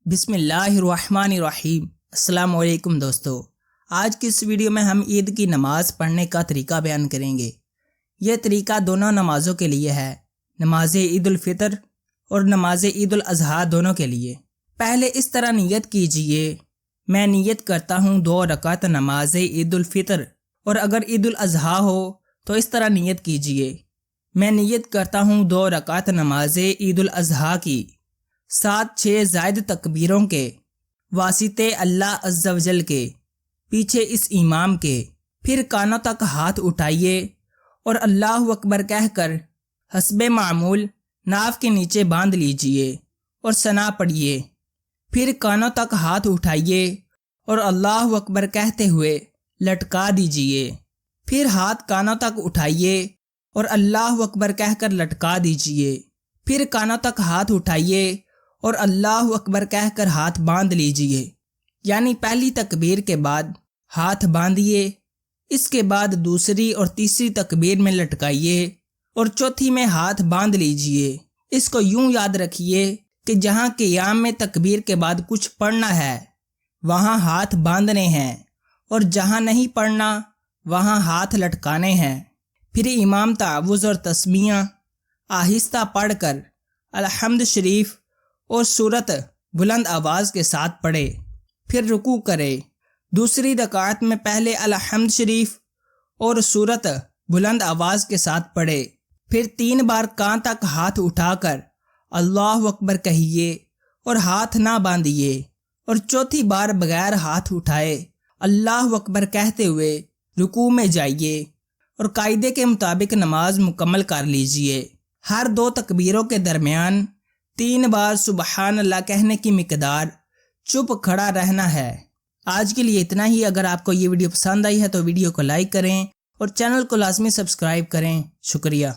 بسم اللہ الرحمن الرحیم۔ السلام علیکم دوستو، آج کی اس ویڈیو میں ہم عید کی نماز پڑھنے کا طریقہ بیان کریں گے۔ یہ طریقہ دونوں نمازوں کے لیے ہے، نماز عید الفطر اور نماز عید الاضحیٰ دونوں کے لیے۔ پہلے اس طرح نیت کیجئے، میں نیت کرتا ہوں 2 رکعت نماز عید الفطر، اور اگر عید الاضحیٰ ہو تو اس طرح نیت کیجئے، میں نیت کرتا ہوں 2 رکعت نماز عید الاضحیٰ کی، 7-6 زائد تکبیروں کے، واسطے اللہ عز و جل کے، پیچھے اس امام کے۔ پھر کانوں تک ہاتھ اٹھائیے اور اللہ اکبر کہہ کر حسب معمول ناف کے نیچے باندھ لیجئے اور ثنا پڑھیے۔ پھر کانوں تک ہاتھ اٹھائیے اور اللہ اکبر کہتے ہوئے لٹکا دیجئے۔ پھر ہاتھ کانوں تک اٹھائیے اور اللہ اکبر کہہ کر لٹکا دیجئے۔ پھر کانوں تک ہاتھ اٹھائیے اور اللہ اکبر کہہ کر ہاتھ باندھ لیجئے، یعنی پہلی تکبیر کے بعد ہاتھ باندھیے، اس کے بعد دوسری اور تیسری تکبیر میں لٹکائیے اور چوتھی میں ہاتھ باندھ لیجئے۔ اس کو یوں یاد رکھیے کہ جہاں قیام میں تکبیر کے بعد کچھ پڑھنا ہے وہاں ہاتھ باندھنے ہیں، اور جہاں نہیں پڑھنا وہاں ہاتھ لٹکانے ہیں۔ پھر امام تعوذ اور تسمیہ آہستہ پڑھ کر الحمد شریف اور سورت بلند آواز کے ساتھ پڑھے، پھر رکوع کرے۔ دوسری رکعت میں پہلے الحمد شریف اور سورت بلند آواز کے ساتھ پڑھے، پھر 3 بار کان تک ہاتھ اٹھا کر اللہ اکبر کہیے اور ہاتھ نہ باندھیے، اور چوتھی بار بغیر ہاتھ اٹھائے اللہ اکبر کہتے ہوئے رکوع میں جائیے، اور قاعدے کے مطابق نماز مکمل کر لیجئے۔ ہر 2 تکبیروں کے درمیان 3 بار سبحان اللہ کہنے کی مقدار چپ کھڑا رہنا ہے۔ آج کے لیے اتنا ہی۔ اگر آپ کو یہ ویڈیو پسند آئی ہے تو ویڈیو کو لائک کریں اور چینل کو لازمی سبسکرائب کریں۔ شکریہ۔